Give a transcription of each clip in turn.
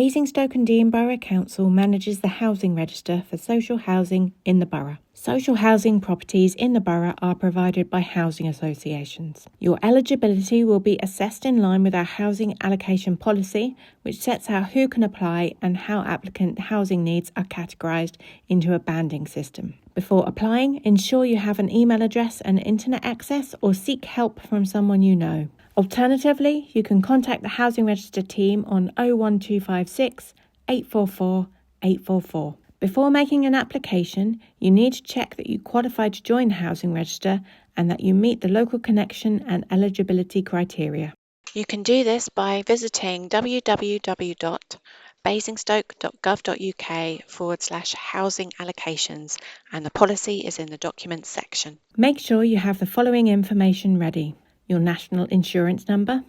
Basingstoke and Deane Borough Council manages the housing register for social housing in the borough. Social housing properties in the borough are provided by housing associations. Your eligibility will be assessed in line with our housing allocation policy, which sets out who can apply and how applicant housing needs are categorised into a banding system. Before applying, ensure you have an email address and internet access, or seek help from someone you know. Alternatively, you can contact the Housing Register team on 01256 844 844. Before making an application, you need to check that you qualify to join the Housing Register and that you meet the local connection and eligibility criteria. You can do this by visiting www.basingstoke.gov.uk/housing allocations, and the policy is in the documents section. Make sure you have the following information ready: your national insurance number,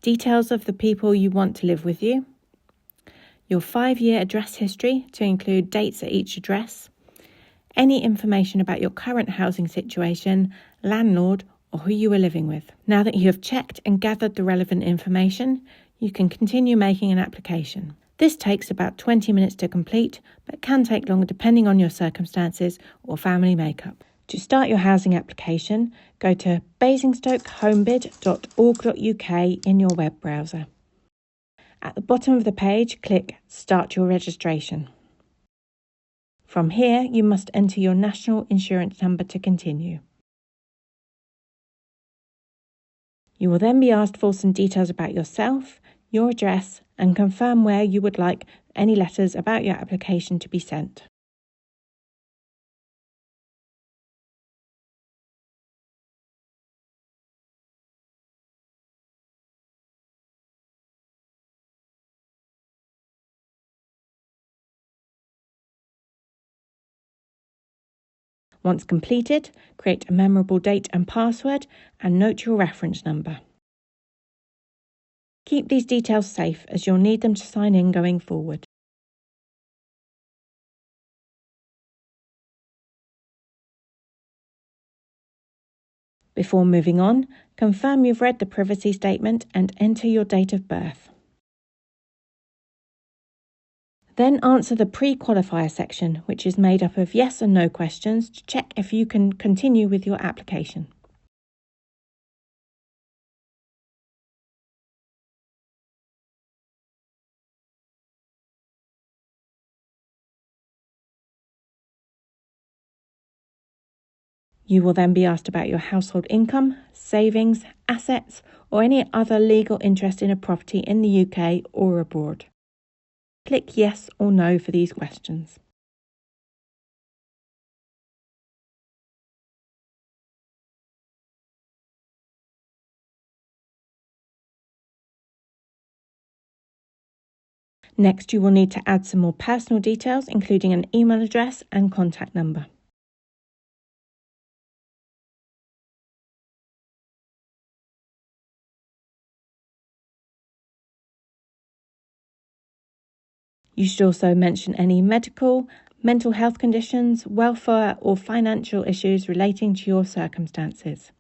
details of the people you want to live with you, your 5-year address history to include dates at each address, any information about your current housing situation, landlord, or who you are living with. Now that you have checked and gathered the relevant information, you can continue making an application. This takes about 20 minutes to complete, but can take longer depending on your circumstances or family makeup. To start your housing application, go to basingstokehomebid.org.uk in your web browser. At the bottom of the page, click Start Your Registration. From here, you must enter your national insurance number to continue. You will then be asked for some details about yourself, your address, and confirm where you would like any letters about your application to be sent. Once completed, create a memorable date and password and note your reference number. Keep these details safe as you'll need them to sign in going forward. Before moving on, confirm you've read the privacy statement and enter your date of birth. Then answer the pre-qualifier section, which is made up of yes and no questions to check if you can continue with your application. You will then be asked about your household income, savings, assets, or any other legal interest in a property in the UK or abroad. Click yes or no for these questions. Next, you will need to add some more personal details, including an email address and contact number. You should also mention any medical, mental health conditions, welfare or financial issues relating to your circumstances.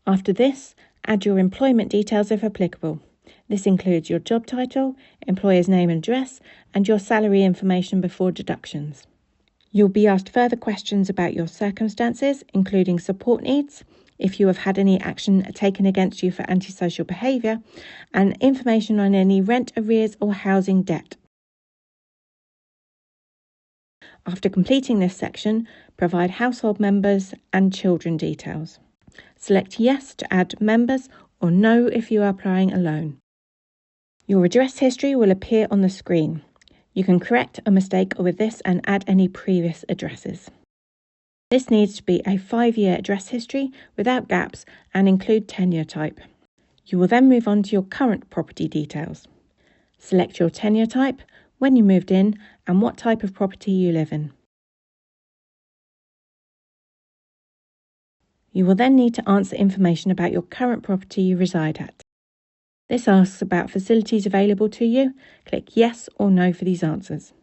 After this, add your employment details if applicable. This includes your job title, employer's name and address, and your salary information before deductions. You'll be asked further questions about your circumstances, including support needs, if you have had any action taken against you for antisocial behaviour, and information on any rent arrears or housing debt. After completing this section, provide household members and children details. Select yes to add members or no if you are applying alone. Your address history will appear on the screen. You can correct a mistake with this and add any previous addresses. This needs to be a 5-year address history without gaps and include tenure type. You will then move on to your current property details. Select your tenure type, when you moved in, and what type of property you live in. You will then need to answer information about your current property you reside at. This asks about facilities available to you. Click yes or no for these answers.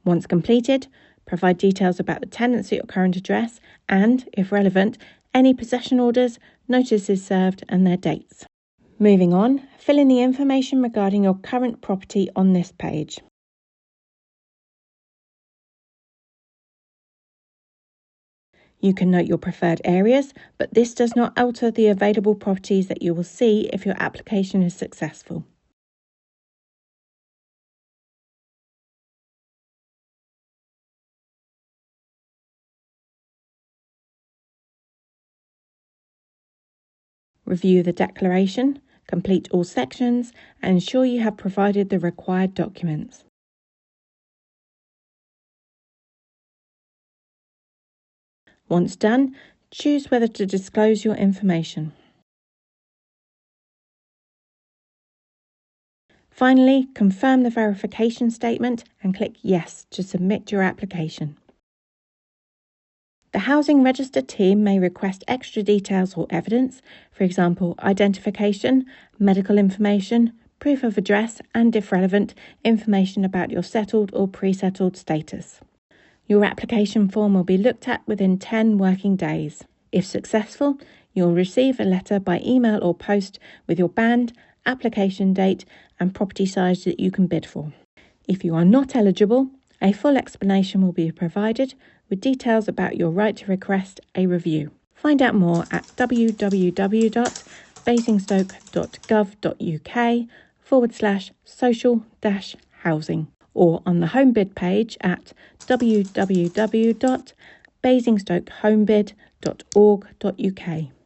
Once completed, provide details about the tenants at your current address and, if relevant, any possession orders, notices served and their dates. Moving on, fill in the information regarding your current property on this page. You can note your preferred areas, but this does not alter the available properties that you will see if your application is successful. Review the declaration, complete all sections, and ensure you have provided the required documents. Once done, choose whether to disclose your information. Finally, confirm the verification statement and click Yes to submit your application. The Housing Register team may request extra details or evidence, for example, identification, medical information, proof of address, and, if relevant, information about your settled or pre-settled status. Your application form will be looked at within 10 working days. If successful, you'll receive a letter by email or post with your band, application date, and property size that you can bid for. If you are not eligible, a full explanation will be provided with details about your right to request a review. Find out more at www.basingstoke.gov.uk/social-housing or on the Homebid page at www.basingstokehomebid.org.uk.